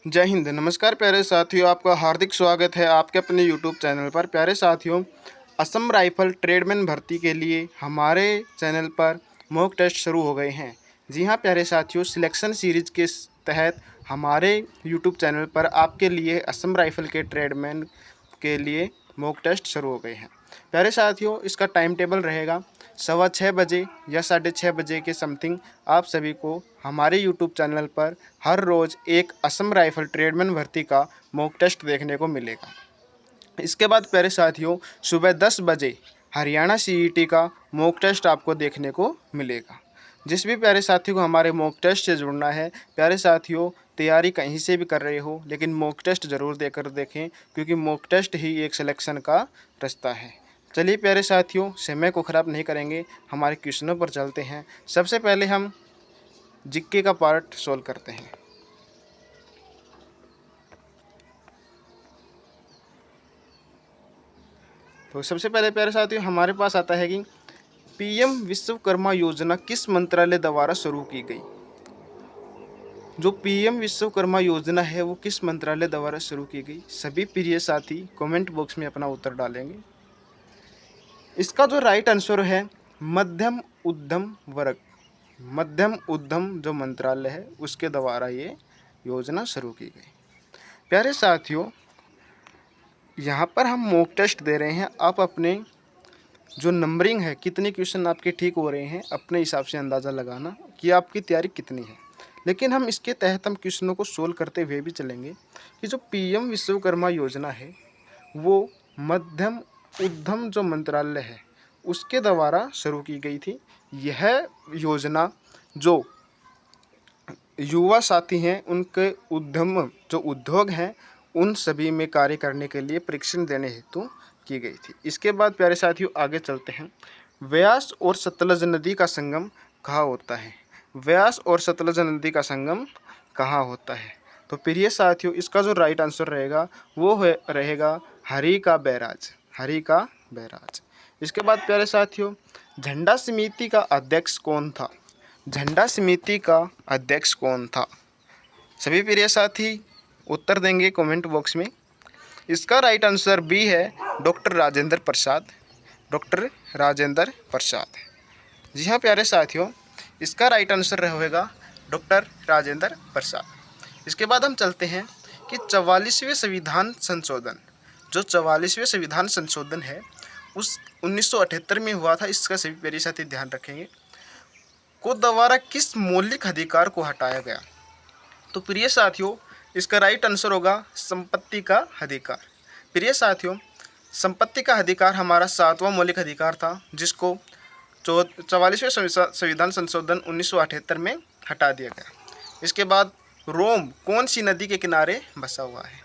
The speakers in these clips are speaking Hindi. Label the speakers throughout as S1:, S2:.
S1: जय हिंद। नमस्कार प्यारे साथियों, आपका हार्दिक स्वागत है आपके अपने यूट्यूब चैनल पर। प्यारे साथियों, असम राइफल ट्रेडमैन भर्ती के लिए हमारे चैनल पर मॉक टेस्ट शुरू हो गए हैं। जी हाँ प्यारे साथियों, सिलेक्शन सीरीज के तहत हमारे यूट्यूब चैनल पर आपके लिए असम राइफल के ट्रेडमैन के लिए मॉक टेस्ट शुरू हो गए हैं। प्यारे साथियों, इसका टाइम टेबल रहेगा 6:15 या 6:30 के समथिंग। आप सभी को हमारे यूट्यूब चैनल पर हर रोज़ एक असम राइफल ट्रेडमैन भर्ती का मॉक टेस्ट देखने को मिलेगा। इसके बाद प्यारे साथियों, सुबह 10 बजे हरियाणा सीईटी का मॉक टेस्ट आपको देखने को मिलेगा। जिस भी प्यारे साथी को हमारे मॉक टेस्ट से जुड़ना है, प्यारे साथियों तैयारी कहीं से भी कर रहे हो लेकिन मॉक टेस्ट ज़रूर देकर देखें, क्योंकि मॉक टेस्ट ही एक सिलेक्शन का रास्ता है। चलिए प्यारे साथियों, समय को ख़राब नहीं करेंगे, हमारे क्वेश्चनों पर चलते हैं। सबसे पहले हम जीके का पार्ट सोल्व करते हैं। तो सबसे पहले प्यारे साथियों हमारे पास आता है कि पीएम विश्वकर्मा योजना किस मंत्रालय द्वारा शुरू की गई। जो पीएम विश्वकर्मा योजना है वो किस मंत्रालय द्वारा शुरू की गई। सभी प्रिय साथी कमेंट बॉक्स में अपना उत्तर डालेंगे। इसका जो राइट आंसर है मध्यम उद्यम वर्ग, मध्यम उद्यम जो मंत्रालय है उसके द्वारा ये योजना शुरू की गई। प्यारे साथियों, यहाँ पर हम मॉक टेस्ट दे रहे हैं। आप अपने जो नंबरिंग है, कितने क्वेश्चन आपके ठीक हो रहे हैं, अपने हिसाब से अंदाज़ा लगाना कि आपकी तैयारी कितनी है। लेकिन हम इसके तहत हम क्वेश्चनों को सोल्व करते हुए भी चलेंगे कि जो पीएम विश्वकर्मा योजना है वो मध्यम उद्यम जो मंत्रालय है उसके द्वारा शुरू की गई थी। यह योजना जो युवा साथी हैं उनके उद्यम जो उद्योग हैं उन सभी में कार्य करने के लिए प्रशिक्षण देने हेतु की गई थी। इसके बाद प्यारे साथियों आगे चलते हैं। व्यास और सतलज नदी का संगम कहाँ होता है। व्यास और सतलज नदी का संगम कहाँ होता है। तो प्रिय साथियों, इसका जो राइट आंसर रहेगा वो रहेगा हरी का बैराज, हरी का बैराज। इसके बाद प्यारे साथियों, झंडा समिति का अध्यक्ष कौन था। झंडा समिति का अध्यक्ष कौन था। सभी प्रिय साथी उत्तर देंगे कमेंट बॉक्स में। इसका राइट आंसर बी है डॉक्टर राजेंद्र प्रसाद, डॉक्टर राजेंद्र प्रसाद। जी हाँ प्यारे साथियों, इसका राइट आंसर होगा डॉक्टर राजेंद्र प्रसाद। इसके बाद हम चलते हैं कि 44वें संविधान संशोधन, जो 44वें संविधान संशोधन है उस 1978 में हुआ था। इसका सभी प्यारे साथी ध्यान रखेंगे। को द्वारा किस मौलिक अधिकार को हटाया गया। तो प्रिय साथियों, इसका राइट आंसर होगा संपत्ति का अधिकार। प्रिय साथियों, संपत्ति का अधिकार हमारा 7वां मौलिक अधिकार था, जिसको 44वें संविधान संशोधन 1978 में हटा दिया गया। इसके बाद रोम कौन सी नदी के किनारे बसा हुआ है।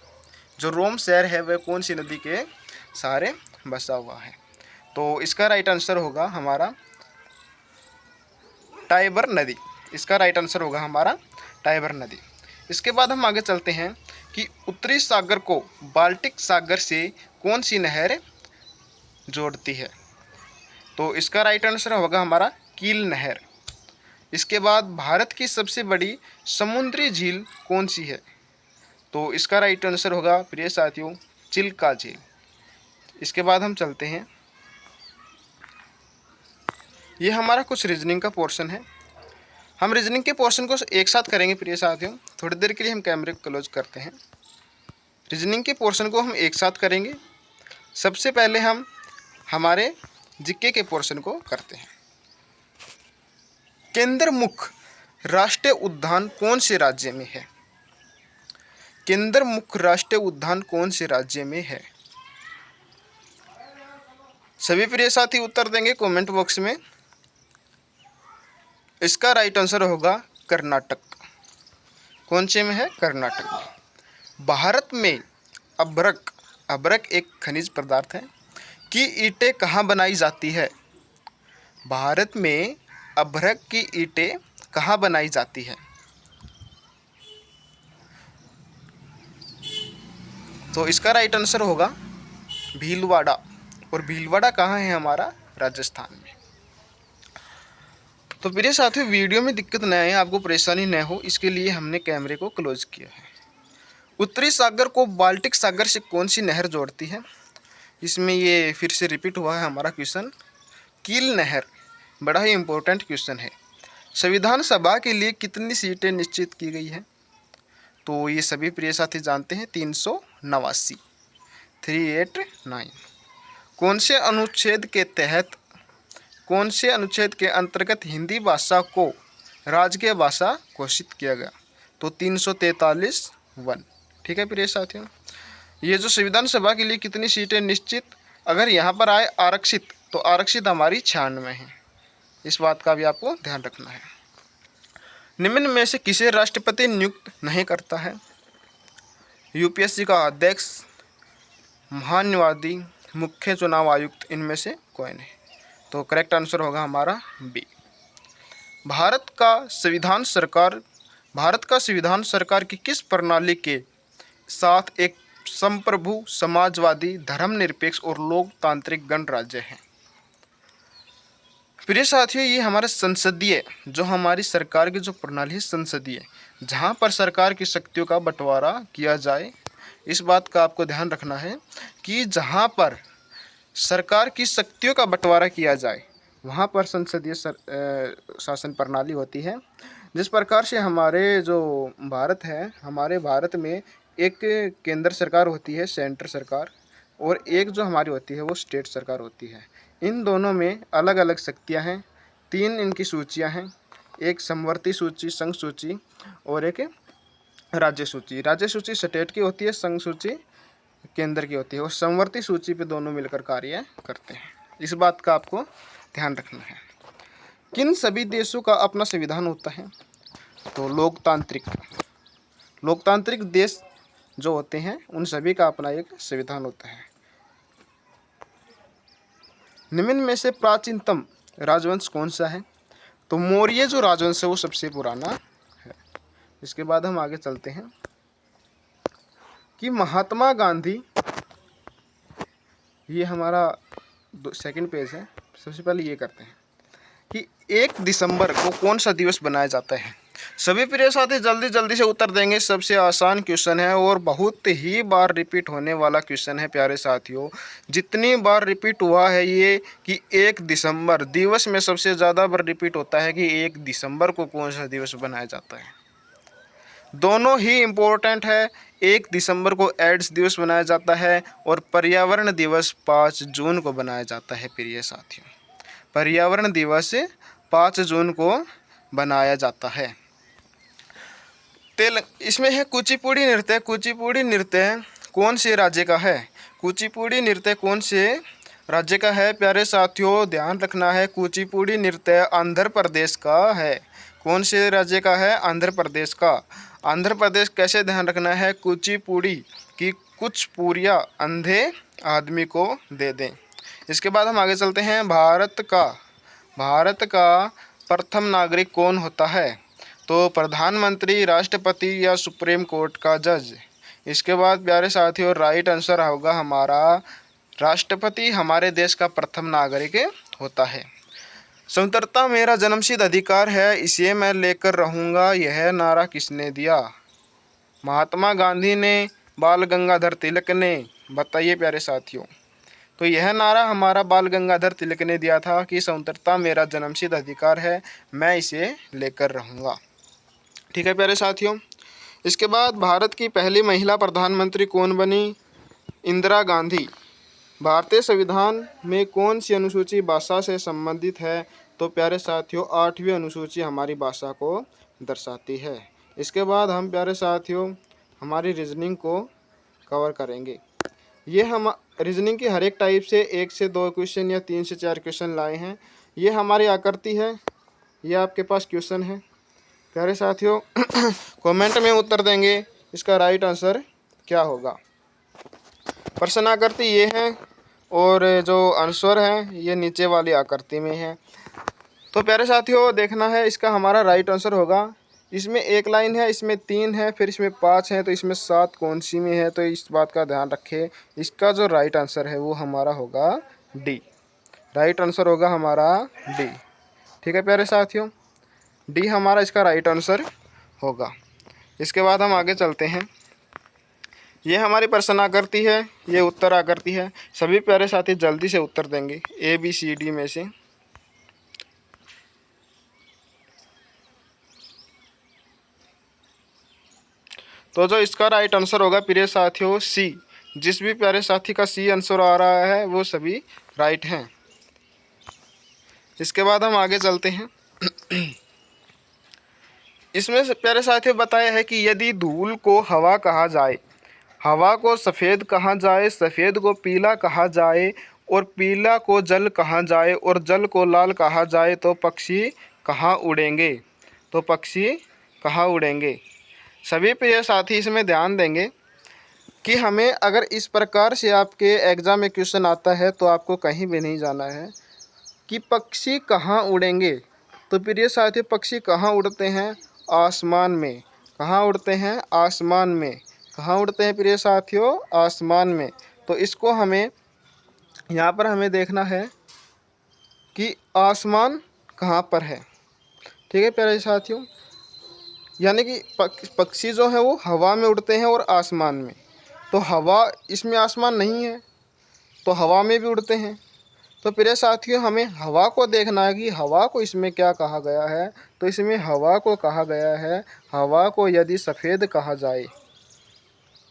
S1: जो रोम शहर है वह कौन सी नदी के सहारे बसा हुआ है। तो इसका राइट आंसर होगा हमारा टाइबर नदी। इसका राइट आंसर होगा हमारा टाइबर नदी। इसके बाद हम आगे चलते हैं कि उत्तरी सागर को बाल्टिक सागर से कौन सी नहर जोड़ती है। तो इसका राइट आंसर होगा हमारा कील नहर। इसके बाद भारत की सबसे बड़ी समुद्री झील कौन सी है। तो इसका राइट आंसर होगा प्रिय साथियों चिल्का झील। इसके बाद हम चलते हैं, ये हमारा कुछ रीजनिंग का पोर्शन है। हम रीजनिंग के पोर्शन को एक साथ करेंगे प्रिय साथियों। थोड़ी देर के लिए हम कैमरे को क्लोज करते हैं। रीजनिंग के पोर्शन को हम एक साथ करेंगे। सबसे पहले हम हमारे जीके के पोर्शन को करते हैं। केंद्रमुख राष्ट्रीय उद्यान कौन से राज्य में है। केंद्रमुख राष्ट्रीय उद्यान कौन से राज्य में है। सभी प्रिय साथी उत्तर देंगे कमेंट बॉक्स में। इसका राइट आंसर होगा कर्नाटक। कौन से में है, कर्नाटक। भारत में अभ्रक, अभ्रक एक खनिज पदार्थ है, की ईंटें कहाँ बनाई जाती है। भारत में अभ्रक की ईंटें कहाँ बनाई जाती है। तो इसका राइट आंसर होगा भीलवाड़ा। और भीलवाड़ा कहाँ है, हमारा राजस्थान में। तो प्रिय साथियों, वीडियो में दिक्कत न आए, आपको परेशानी न हो, इसके लिए हमने कैमरे को क्लोज किया है। उत्तरी सागर को बाल्टिक सागर से कौन सी नहर जोड़ती है? इसमें ये फिर से रिपीट हुआ है हमारा क्वेश्चन, कील नहर। बड़ा ही इम्पोर्टेंट क्वेश्चन है। संविधान सभा के लिए कितनी सीटें निश्चित की गई हैं? तो ये सभी प्रिय साथी जानते हैं, 389, 389। कौन से अनुच्छेद के तहत, कौन से अनुच्छेद के अंतर्गत हिंदी भाषा को राजकीय भाषा घोषित किया गया? तो 343 1। ठीक है प्रिय साथियों, ये जो संविधान सभा के लिए कितनी सीटें निश्चित, अगर यहाँ पर आए आरक्षित, तो आरक्षित हमारी 96 है। इस बात का भी आपको ध्यान रखना है। निम्न में से किसे राष्ट्रपति नियुक्त नहीं करता है? यूपीएससी का अध्यक्ष, महान्यायवादी, मुख्य चुनाव आयुक्त, इनमें से कोई नहीं। तो करेक्ट आंसर होगा हमारा बी। भारत का संविधान सरकार की किस प्रणाली के साथ एक संप्रभु, समाजवादी, धर्मनिरपेक्ष और लोकतांत्रिक गणराज्य है? प्रिय साथियों, ये हमारा संसदीय, जो हमारी सरकार की जो प्रणाली है संसदीय, जहाँ पर सरकार की शक्तियों का बंटवारा किया जाए। इस बात का आपको ध्यान रखना है कि जहाँ पर सरकार की शक्तियों का बंटवारा किया जाए वहाँ पर संसदीय शासन प्रणाली होती है। जिस प्रकार से हमारे जो भारत है, हमारे भारत में एक केंद्र सरकार होती है, सेंटर सरकार, और एक जो हमारी होती है वो स्टेट सरकार होती है। इन दोनों में अलग अलग शक्तियाँ हैं, 3 इनकी सूचियाँ हैं, एक समवर्ती सूची, संघ सूची, और एक राज्य सूची। राज्य सूची स्टेट की होती है, संघ सूची केंद्र की होती है, और समवर्ती सूची पे दोनों मिलकर कार्य करते हैं। इस बात का आपको ध्यान रखना है। किन सभी देशों का अपना संविधान होता है? तो लोकतांत्रिक देश जो होते हैं उन सभी का अपना एक संविधान होता है। निम्न में से प्राचीनतम राजवंश कौन सा है? तो मौर्य जो राजवंश है वो सबसे पुराना है। इसके बाद हम आगे चलते हैं कि महात्मा गांधी, ये हमारा सेकंड पेज है। सबसे पहले ये करते हैं कि 1 दिसंबर को कौन सा दिवस बनाया जाता है? सभी प्रिय साथी जल्दी जल्दी से उत्तर देंगे। सबसे आसान क्वेश्चन है और बहुत ही बार रिपीट होने वाला क्वेश्चन है प्यारे साथियों। जितनी बार रिपीट हुआ है ये कि 1 दिसंबर दिवस में सबसे ज़्यादा बार रिपीट होता है कि 1 दिसंबर को कौन सा दिवस बनाया जाता है। दोनों ही इम्पोर्टेंट है। 1 दिसंबर को एड्स दिवस बनाया जाता है और पर्यावरण दिवस 5 जून को बनाया जाता है। प्रिय साथियों, पर्यावरण दिवस 5 जून को बनाया जाता है। इसमें है कुचिपुड़ी नृत्य। कुचिपुड़ी नृत्य कौन से राज्य का है? कुचिपुड़ी नृत्य कौन से राज्य का है? प्यारे साथियों ध्यान रखना है, कुचिपुड़ी नृत्य आंध्र प्रदेश का है। कौन से राज्य का है? आंध्र प्रदेश का। आंध्र प्रदेश कैसे ध्यान रखना है? कुचिपुड़ी की कुछ पूरियाँ अंधे आदमी को दे दें। इसके बाद हम आगे चलते हैं। भारत का प्रथम नागरिक कौन होता है? तो प्रधानमंत्री, राष्ट्रपति या सुप्रीम कोर्ट का जज। इसके बाद प्यारे साथियों राइट आंसर होगा हमारा राष्ट्रपति हमारे देश का प्रथम नागरिक होता है। स्वतंत्रता मेरा जन्मसिद्ध अधिकार है, इसे मैं लेकर रहूँगा, यह नारा किसने दिया? महात्मा गांधी ने, बाल गंगाधर तिलक ने। बताइए प्यारे साथियों। तो यह नारा हमारा बाल गंगाधर तिलक ने दिया था कि स्वतंत्रता मेरा जन्मसिद्ध अधिकार है, मैं इसे लेकर रहूँगा। ठीक है प्यारे साथियों। इसके बाद भारत की पहली महिला प्रधानमंत्री कौन बनी? इंदिरा गांधी। भारतीय संविधान में कौन सी अनुसूची भाषा से संबंधित है? तो प्यारे साथियों 8वीं अनुसूची हमारी भाषा को दर्शाती है। इसके बाद हम प्यारे साथियों हमारी रीजनिंग को कवर करेंगे। ये हम रीजनिंग की हर एक टाइप से 1 से 2 क्वेश्चन या 3 से 4 क्वेश्चन लाए हैं। ये हमारी आकृति है, ये आपके पास क्वेश्चन है। प्यारे साथियों कमेंट में उत्तर देंगे इसका राइट आंसर क्या होगा। प्रश्न आकृति ये है और जो आंसर है ये नीचे वाली आकृति में है। तो प्यारे साथियों देखना है इसका हमारा राइट आंसर होगा। इसमें 1 लाइन है, इसमें 3 है, फिर इसमें 5 है, तो इसमें 7 कौन सी में है? तो इस बात का ध्यान रखें। इसका जो राइट आंसर है वो हमारा होगा डी। राइट आंसर होगा हमारा डी। ठीक है प्यारे साथियों, डी हमारा इसका राइट आंसर होगा। इसके बाद हम आगे चलते हैं। ये हमारी प्रश्न आकृति है, ये उत्तर आकृति है। सभी प्यारे साथी जल्दी से उत्तर देंगे ABCD में से। तो जो इसका राइट आंसर होगा प्रिय साथियों C। जिस भी प्यारे साथी का C आंसर आ रहा है वो सभी राइट हैं। इसके बाद हम आगे चलते हैं। इसमें से प्यारे साथियों बताया है कि यदि धूल को हवा कहा जाए, हवा को सफ़ेद कहा जाए, सफ़ेद को पीला कहा जाए और पीला को जल कहा जाए और जल को लाल कहा जाए तो पक्षी कहाँ उड़ेंगे? तो पक्षी कहाँ उड़ेंगे? सभी प्रिय साथी इसमें ध्यान देंगे कि हमें अगर इस प्रकार से आपके एग्ज़ाम में क्वेश्चन आता है तो आपको कहीं भी नहीं जाना है कि पक्षी कहाँ उड़ेंगे। तो प्रिय साथियों पक्षी कहाँ उड़ते हैं? आसमान में। कहाँ उड़ते हैं? आसमान में। कहाँ उड़ते हैं प्रिय साथियों? आसमान में। तो इसको हमें यहाँ पर हमें देखना है कि आसमान कहाँ पर है। ठीक है प्यारे साथियों, यानी कि पक्षी जो है वो हवा में उड़ते हैं और आसमान में। तो हवा, इसमें आसमान नहीं है तो हवा में भी उड़ते हैं। तो प्रिय साथियों हमें हवा को देखना है कि हवा को इसमें क्या कहा गया है। तो इसमें हवा को कहा गया है, हवा को यदि सफ़ेद कहा जाए,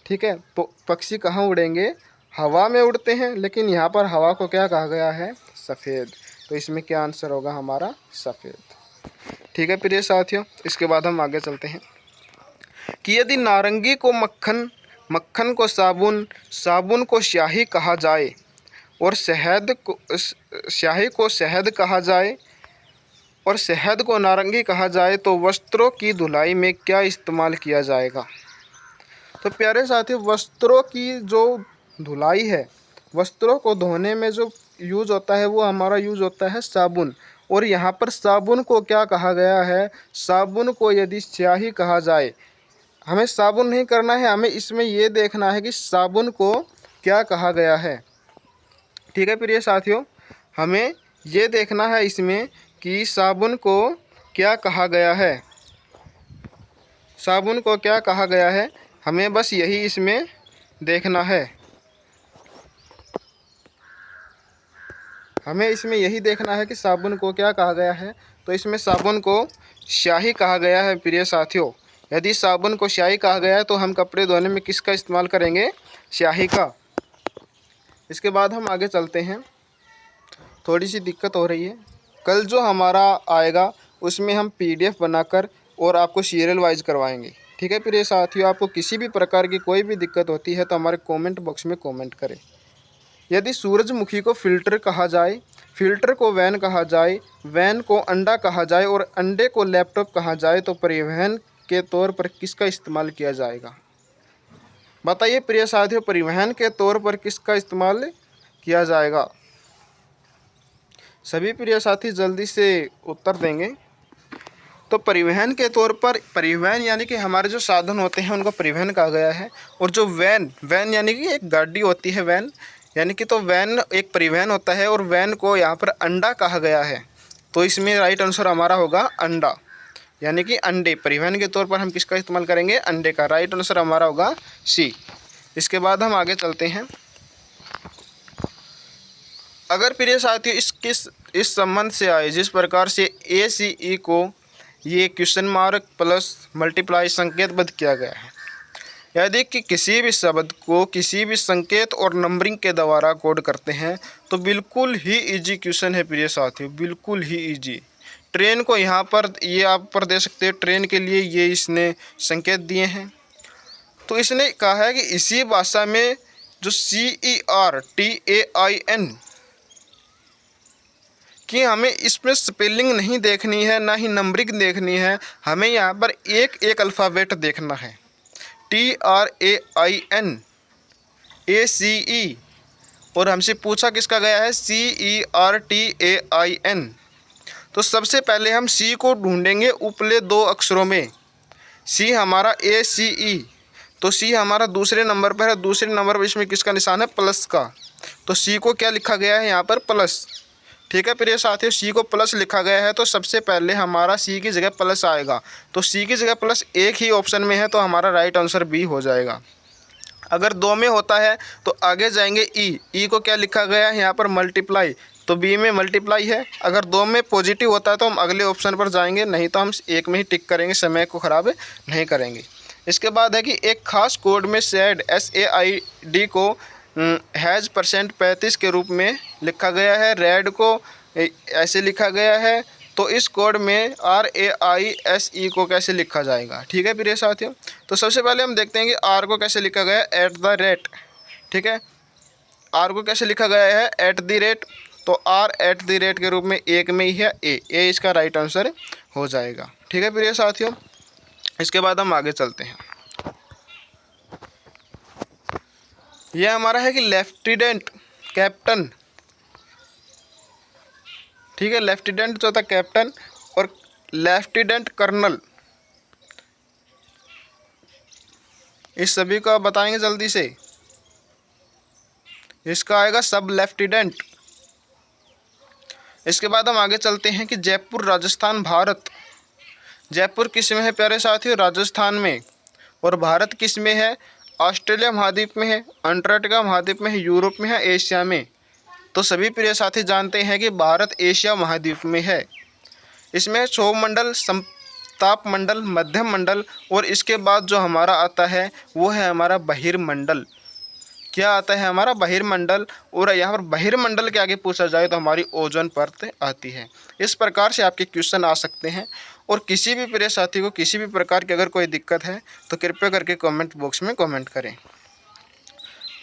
S1: ठीक है, तो पक्षी कहाँ उड़ेंगे? हवा में उड़ते हैं, लेकिन यहाँ पर हवा को क्या कहा गया है? सफ़ेद। तो इसमें क्या आंसर होगा हमारा? सफ़ेद। ठीक है प्रिय साथियों, इसके बाद हम आगे चलते हैं कि यदि नारंगी को मक्खन, मक्खन को साबुन, साबुन को स्याही कहा जाए और शहद को, स्याही को शहद कहा जाए और शहद को नारंगी कहा जाए तो वस्त्रों की धुलाई में क्या इस्तेमाल किया जाएगा? तो प्यारे साथियों वस्त्रों की जो धुलाई है, वस्त्रों को धोने में जो यूज़ होता है वो हमारा यूज़ होता है साबुन। और यहाँ पर साबुन को क्या कहा गया है? साबुन को यदि स्याही कहा जाए, हमें साबुन नहीं करना है, हमें इसमें ये देखना है कि साबुन को क्या कहा गया है। ठीक है प्रिय साथियों, हमें ये देखना है इसमें कि साबुन को क्या कहा गया है। साबुन को क्या कहा गया है, हमें बस यही इसमें देखना है। हमें इसमें यही देखना है कि साबुन को क्या कहा गया है। तो इसमें साबुन को स्याही कहा गया है प्रिय साथियों। यदि साबुन को स्याही कहा गया है तो हम कपड़े धोने में किसका इस्तेमाल करेंगे? स्याही का। इसके बाद हम आगे चलते हैं। थोड़ी सी दिक्कत हो रही है, कल जो हमारा आएगा उसमें हम PDF बनाकर और आपको सीरियल वाइज करवाएंगे। ठीक है प्रिय साथियों, आपको किसी भी प्रकार की कोई भी दिक्कत होती है तो हमारे कमेंट बॉक्स में कमेंट करें। यदि सूरजमुखी को फ़िल्टर कहा जाए, फ़िल्टर को वैन कहा जाए, वैन को अंडा कहा जाए और अंडे को लैपटॉप कहा जाए तो परिवहन के तौर पर किसका इस्तेमाल किया जाएगा? बताइए प्रिय साथियों, परिवहन के तौर पर किसका इस्तेमाल किया जाएगा? सभी प्रिय साथी जल्दी से उत्तर देंगे। तो परिवहन के तौर पर, परिवहन यानी कि हमारे जो साधन होते हैं उनको परिवहन कहा गया है। और जो वैन, वैन यानी कि एक गाड़ी होती है वैन, यानी कि तो वैन एक परिवहन होता है और वैन को यहाँ पर अंडा कहा गया है। तो इसमें राइट आंसर हमारा होगा अंडा, यानी कि अंडे। परिवहन के तौर पर हम किसका इस्तेमाल करेंगे? अंडे का। राइट आंसर हमारा होगा C। इसके बाद हम आगे चलते हैं। अगर प्रिय साथियों इस संबंध से आए जिस प्रकार से ACE को ये क्वेश्चन मार्क प्लस मल्टीप्लाई संकेतबद्ध किया गया है, यदि कि किसी भी शब्द को किसी भी संकेत और नंबरिंग के द्वारा कोड करते हैं तो बिल्कुल ही इजी क्वेश्चन है प्रिय साथियों, बिल्कुल ही इजी। ट्रेन को यहाँ पर ये आप पर दे सकते हैं, ट्रेन के लिए ये इसने संकेत दिए हैं। तो इसने कहा है कि इसी भाषा में जो CERTAIN कि हमें इसमें स्पेलिंग नहीं देखनी है, ना ही नंबरिंग देखनी है, हमें यहाँ पर एक एक अल्फ़ाबेट देखना है। TRAIN ACE और हमसे पूछा किसका गया है? CERTAIN। तो सबसे पहले हम C को ढूंढेंगे उपले दो अक्षरों में। C हमारा ACE, तो C हमारा दूसरे नंबर पर है। दूसरे नंबर पर इसमें किसका निशान है? प्लस का। तो C को क्या लिखा गया है यहाँ पर? प्लस। ठीक है प्रिय साथियों, C को प्लस लिखा गया है तो सबसे पहले हमारा C की जगह प्लस आएगा। तो C की जगह प्लस एक ही ऑप्शन में है तो हमारा राइट आंसर B हो जाएगा। अगर 2 में होता है तो आगे जाएंगे ई को क्या लिखा गया है यहाँ पर मल्टीप्लाई, तो बी में मल्टीप्लाई है। अगर 2 में पॉजिटिव होता है तो हम अगले ऑप्शन पर जाएंगे, नहीं तो हम एक में ही टिक करेंगे, समय को ख़राब नहीं करेंगे। इसके बाद है कि एक खास कोड में SAID SAID को हैज़ परसेंट 35 के रूप में लिखा गया है, रेड को ऐसे लिखा गया है, तो इस कोड में RAISE को कैसे लिखा जाएगा। ठीक है प्रिय साथियों, तो सबसे पहले हम देखते हैं कि R को कैसे लिखा गया है, @ ठीक है, R को कैसे लिखा गया है, @ तो R @ के रूप में एक में ही है ए इसका राइट आंसर हो जाएगा। ठीक है प्रिय साथियों, इसके बाद हम आगे चलते हैं। यह हमारा है कि लेफ्टिनेंट कैप्टन, ठीक है, लेफ्टिनेंट जो था कैप्टन और लेफ्टिनेंट कर्नल, इस सभी को आप बताएंगे जल्दी से। इसका आएगा सब लेफ्टिनेंट। इसके बाद हम आगे चलते हैं कि जयपुर राजस्थान भारत। जयपुर किस में है प्यारे साथियों, राजस्थान में, और भारत किस में है, ऑस्ट्रेलिया महाद्वीप में है, अंटार्कटिका महाद्वीप में है, यूरोप में है, एशिया में। तो सभी प्रिय साथी जानते हैं कि भारत एशिया महाद्वीप में है। इसमें क्षोभमंडल, समताप मंडल, मध्यम मंडल, और इसके बाद जो हमारा आता है वो है हमारा बहिर्मंडल। क्या आता है हमारा बहिर्मंडल, और यहाँ पर बहिर्मंडल के आगे पूछा जाए तो हमारी ओजोन परत आती है। इस प्रकार से आपके क्वेश्चन आ सकते हैं, और किसी भी प्रिय साथी को किसी भी प्रकार की अगर कोई दिक्कत है तो कृपया करके कमेंट बॉक्स में कमेंट करें।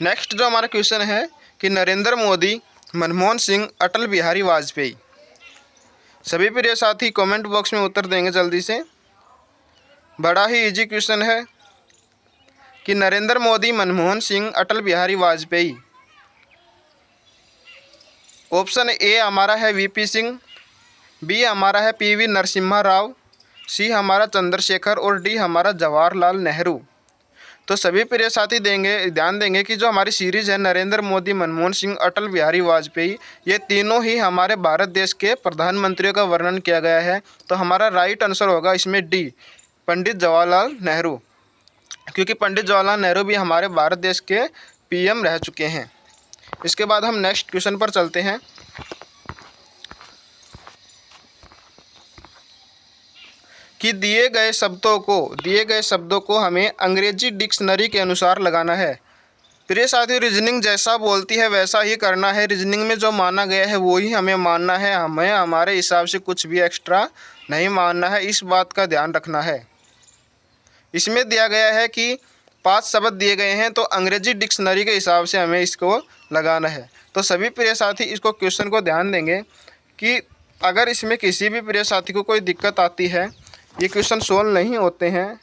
S1: नेक्स्ट जो हमारा क्वेश्चन है कि नरेंद्र मोदी, मनमोहन सिंह, अटल बिहारी वाजपेयी। सभी प्रिय साथी कमेंट बॉक्स में उत्तर देंगे जल्दी से। बड़ा ही इजी क्वेश्चन है कि नरेंद्र मोदी, मनमोहन सिंह, अटल बिहारी वाजपेयी। ऑप्शन ए हमारा है VP सिंह, बी हमारा है PV नरसिम्हा राव, सी हमारा चंद्रशेखर, और डी हमारा जवाहरलाल नेहरू। तो सभी प्रिय साथी ध्यान देंगे कि जो हमारी सीरीज़ है नरेंद्र मोदी, मनमोहन सिंह, अटल बिहारी वाजपेयी, ये तीनों ही हमारे भारत देश के प्रधानमंत्रियों का वर्णन किया गया है। तो हमारा राइट आंसर होगा इसमें डी, पंडित जवाहरलाल नेहरू, क्योंकि पंडित जवाहरलाल नेहरू भी हमारे भारत देश के PM रह चुके हैं। इसके बाद हम नेक्स्ट क्वेश्चन पर चलते हैं कि दिए गए शब्दों को हमें अंग्रेजी डिक्शनरी के अनुसार लगाना है। प्रिय साथियों, रीजनिंग जैसा बोलती है वैसा ही करना है। रीजनिंग में जो माना गया है वो ही हमें मानना है, हमें हमारे हिसाब से कुछ भी एक्स्ट्रा नहीं मानना है, इस बात का ध्यान रखना है। इसमें दिया गया है कि 5 शब्द दिए गए हैं, तो अंग्रेजी डिक्शनरी के हिसाब से हमें इसको लगाना है। तो सभी प्रिय साथी इसको क्वेश्चन को ध्यान देंगे कि अगर इसमें किसी भी प्रिय साथी को कोई दिक्कत आती है, ये क्वेश्चन सोल्व नहीं होते हैं,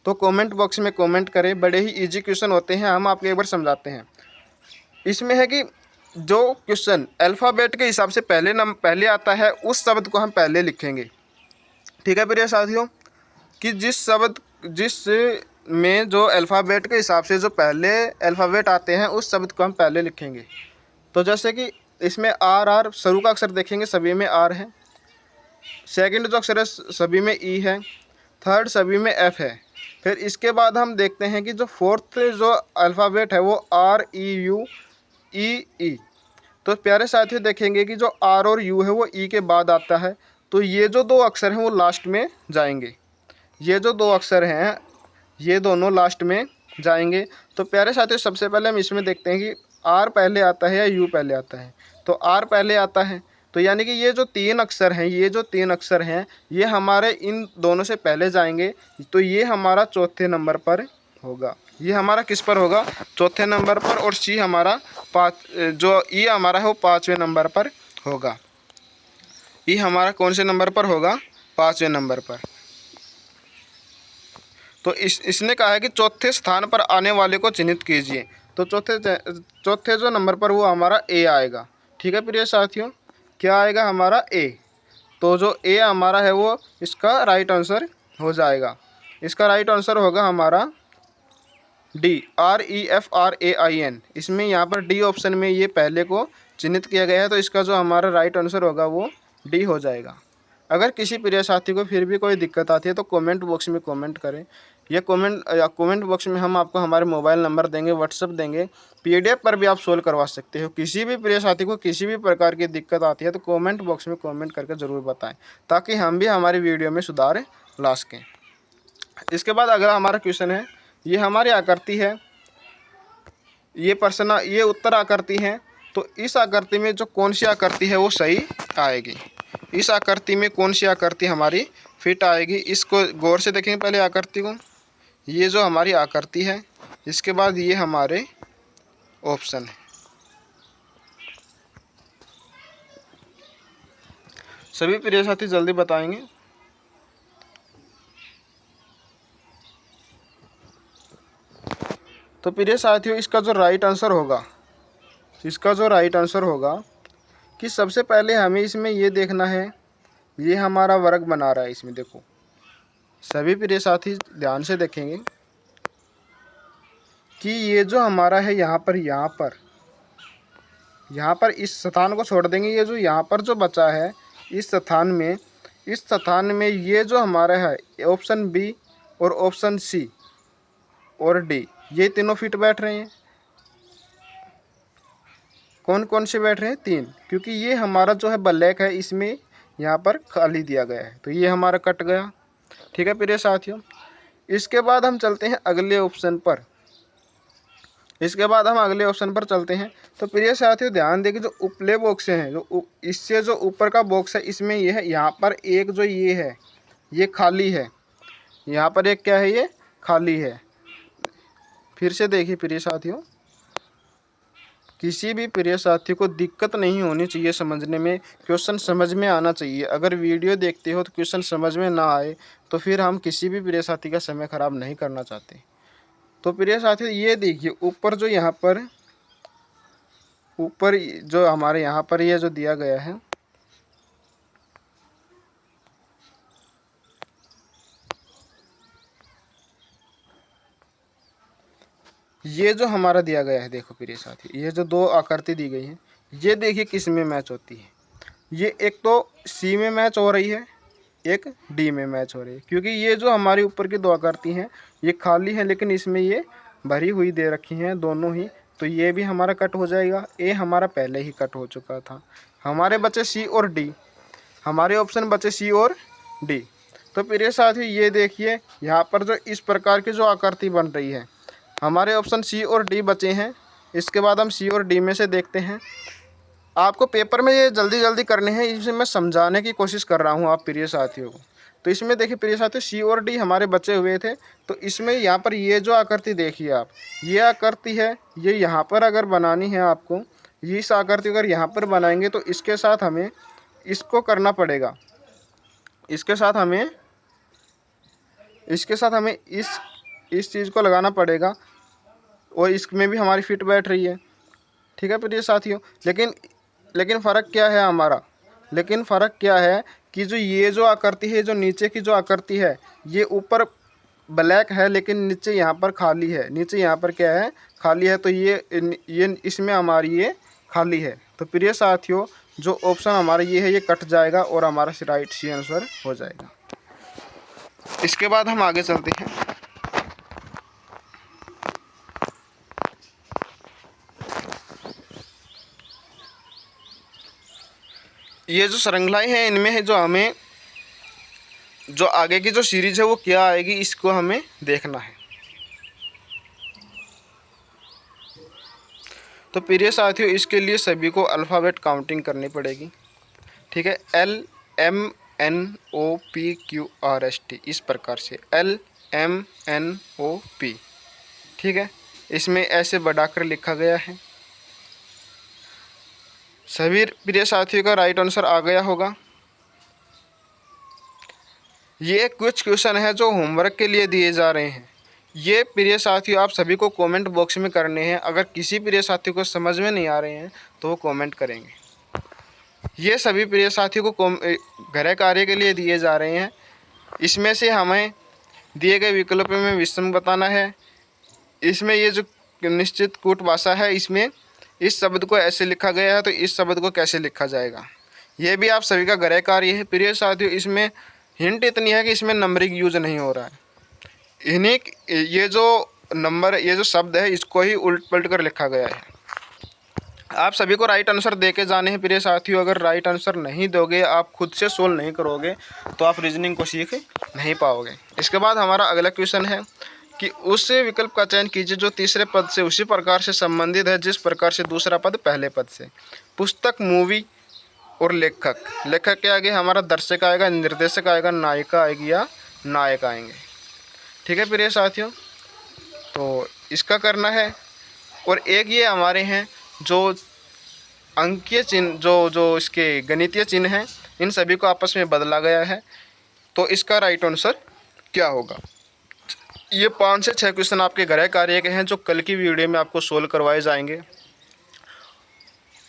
S1: तो कमेंट बॉक्स में कमेंट करें। बड़े ही इजी क्वेश्चन होते हैं, हम आपको एक बार समझाते हैं। इसमें है कि जो क्वेश्चन अल्फ़ाबेट के हिसाब से पहले आता है उस शब्द को हम पहले लिखेंगे। ठीक है प्रिय साथियों, कि जिस में जो अल्फ़ाबेट के हिसाब से जो पहले अल्फ़ाबेट आते हैं उस शब्द को हम पहले लिखेंगे। तो जैसे कि इसमें R शुरू का अक्षर देखेंगे, सभी में R है। सेकंड जो अक्षर है सभी में E है। थर्ड सभी में F है। फिर इसके बाद हम देखते हैं कि जो फोर्थ जो अल्फ़ाबेट है वो REUEE। तो प्यारे साथियों देखेंगे कि जो R और U है वो E के बाद आता है, तो ये जो 2 अक्षर हैं वो लास्ट में जाएंगे। ये जो 2 अक्षर हैं ये दोनों लास्ट में जाएंगे। तो प्यारे साथियों सबसे पहले हम इसमें देखते हैं कि R पहले आता है या U पहले आता है। तो R पहले आता है, तो यानी कि ये जो 3 अक्षर हैं ये हमारे इन दोनों से पहले जाएंगे। तो ये हमारा चौथे नंबर पर होगा। ये हमारा किस पर होगा, चौथे नंबर पर। और C हमारा जो E हमारा है वो 5वें नंबर पर होगा। E हमारा कौन से नंबर पर होगा, 5वें नंबर पर। तो इसने कहा है कि चौथे स्थान पर आने वाले को चिन्हित कीजिए। तो चौथे जो नंबर पर वो हमारा A आएगा। ठीक है प्रिय साथियों, क्या आएगा हमारा A। तो जो A हमारा है वो इसका राइट आंसर हो जाएगा। इसका राइट आंसर होगा हमारा D, REFRAIN। इसमें यहाँ पर D ऑप्शन में ये पहले को चिन्हित किया गया है, तो इसका जो हमारा राइट आंसर होगा वो D हो जाएगा। अगर किसी प्रिय साथी को फिर भी कोई दिक्कत आती है तो कमेंट बॉक्स में कमेंट करें। ये कमेंट बॉक्स में हम आपको हमारे मोबाइल नंबर देंगे, व्हाट्सअप देंगे, PDF पर भी आप सोल्व करवा सकते हो। किसी भी प्रिय साथी को किसी भी प्रकार की दिक्कत आती है तो कमेंट बॉक्स में कमेंट करके ज़रूर बताएं, ताकि हम भी हमारी वीडियो में सुधार ला सकें। इसके बाद अगला हमारा क्वेश्चन है, ये हमारी आकृति है, ये उत्तर आकृति है, तो इस आकृति में जो कौन सी आकृति है वो सही आएगी। इस आकृति में कौन सी आकृति हमारी फिट आएगी, इसको गौर से देखेंगे पहले आकृति को। ये जो हमारी आकृति है, इसके बाद ये हमारे ऑप्शन है। सभी प्रिय साथी जल्दी बताएंगे। तो प्रिय साथियों, इसका जो राइट आंसर होगा कि सबसे पहले हमें इसमें ये देखना है, ये हमारा वर्ग बना रहा है। इसमें देखो सभी प्रिय साथी ध्यान से देखेंगे कि ये जो हमारा है यहाँ पर इस स्थान को छोड़ देंगे। ये जो यहाँ पर जो बचा है इस स्थान में ये जो हमारा है ऑप्शन बी और ऑप्शन सी और डी, ये तीनों फिट बैठ रहे हैं। कौन कौन से बैठ रहे हैं? 3, क्योंकि ये हमारा जो है ब्लैक है, इसमें यहाँ पर खाली दिया गया है, तो ये हमारा कट गया। ठीक है प्रिय साथियों, इसके बाद हम चलते हैं अगले ऑप्शन पर। चलते हैं। तो प्रिय साथियों ध्यान दें कि जो उपले बॉक्स हैं, जो इससे जो ऊपर का बॉक्स है, इसमें ये है, यहाँ पर एक जो ये है ये खाली है, यहाँ पर एक क्या है, ये खाली है। फिर से देखिए प्रिय साथियों, किसी भी प्रिय साथी को दिक्कत नहीं होनी चाहिए समझने में, क्वेश्चन समझ में आना चाहिए। अगर वीडियो देखते हो तो क्वेश्चन समझ में ना आए तो फिर हम किसी भी प्रिय साथी का समय खराब नहीं करना चाहते। तो प्रिय साथी ये देखिए ऊपर जो हमारे यहाँ पर ये जो दिया गया है, ये जो हमारा दिया गया है, देखो प्रिय साथी, ये जो 2 आकृति दी गई है, ये देखिए किस में मैच होती है। ये एक तो सी में मैच हो रही है, एक डी में मैच हो रही है, क्योंकि ये जो हमारी ऊपर की 2 आकृति हैं ये खाली है, लेकिन इसमें ये भरी हुई दे रखी हैं दोनों ही, तो ये भी हमारा कट हो जाएगा। ए हमारा पहले ही कट हो चुका था। हमारे बचे सी और डी, हमारे ऑप्शन बचे सी और डी। तो प्रिय साथी ये देखिए यहाँ पर जो इस प्रकार की जो आकृति बन रही है, हमारे ऑप्शन सी और डी बचे हैं। इसके बाद हम सी और डी में से देखते हैं। आपको पेपर में ये जल्दी जल्दी करने हैं, इसे मैं समझाने की कोशिश कर रहा हूँ आप प्रिय साथियों को। तो इसमें देखिए प्रिय साथियों, सी और डी हमारे बचे हुए थे, तो इसमें यहाँ पर ये जो आकृति देखिए आप, ये आकृति है, ये यहाँ पर अगर बनानी है आपको, ये इस आकृति अगर यहाँ पर बनाएंगे तो इसके साथ हमें इसको करना पड़ेगा, इसके साथ हमें इस चीज़ को लगाना पड़ेगा, और इसमें भी हमारी फिट बैठ रही है। ठीक है प्रिय साथियों, लेकिन फ़र्क क्या है हमारा, कि जो ये जो आकृति है, जो नीचे की जो आकृति है, ये ऊपर ब्लैक है लेकिन नीचे यहाँ पर खाली है, नीचे यहाँ पर क्या है, खाली है, तो ये इसमें हमारी ये खाली है। तो प्रिय साथियों जो ऑप्शन हमारा ये है ये कट जाएगा और हमारा राइट सी आंसर हो जाएगा। इसके बाद हम आगे चलते हैं। ये जो श्रृंखलाएं हैं इनमें है जो हमें जो आगे की जो सीरीज है वो क्या आएगी, इसको हमें देखना है। तो प्रिय साथियों इसके लिए सभी को अल्फ़ाबेट काउंटिंग करनी पड़ेगी। ठीक है, LMNOPQRST, इस प्रकार से LMNOP। ठीक है, इसमें ऐसे बढ़ाकर लिखा गया है। सभी प्रिय साथियों का राइट आंसर आ गया होगा। ये कुछ क्वेश्चन है जो होमवर्क के लिए दिए जा रहे हैं। ये प्रिय साथियों आप सभी को कमेंट बॉक्स में करने हैं। अगर किसी प्रिय साथी को समझ में नहीं आ रहे हैं तो वो कमेंट करेंगे। ये सभी प्रिय साथियों को गृह कार्य के लिए दिए जा रहे हैं। इसमें से हमें दिए गए विकल्पों में विषम बताना है। इसमें ये जो निश्चित कूट भाषा है, इसमें इस शब्द को ऐसे लिखा गया है तो इस शब्द को कैसे लिखा जाएगा, ये भी आप सभी का गृह कार्य है। प्रिय साथियों इसमें हिंट इतनी है कि इसमें नंबरिंग यूज नहीं हो रहा है। इन्हीं ये जो नंबर, ये जो शब्द है, इसको ही उलट पलट कर लिखा गया है। आप सभी को राइट आंसर दे के जाने हैं प्रिय साथियों। अगर राइट आंसर नहीं दोगे, आप खुद से सोल्व नहीं करोगे, तो आप रीजनिंग को सीख नहीं पाओगे। इसके बाद हमारा अगला क्वेश्चन है कि उस विकल्प का चयन कीजिए जो तीसरे पद से उसी प्रकार से संबंधित है जिस प्रकार से दूसरा पद पहले पद से। पुस्तक, मूवी और लेखक। लेखक के आगे हमारा दर्शक आएगा, निर्देशक आएगा, नायिका आएगी या नायक आएंगे। ठीक है प्रिय साथियों, तो इसका करना है। और एक ये हमारे हैं जो अंकीय चिन्ह, जो इसके गणितीय चिन्ह हैं, इन सभी को आपस में बदला गया है। तो इसका राइट आंसर क्या होगा? ये 5 से 6 क्वेश्चन आपके गृह कार्य के हैं जो कल की वीडियो में आपको सोल्व करवाए जाएंगे।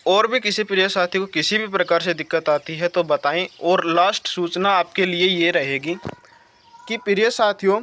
S1: और भी किसी प्रिय साथी को किसी भी प्रकार से दिक्कत आती है तो बताएं। और लास्ट सूचना आपके लिए ये रहेगी कि प्रिय साथियों,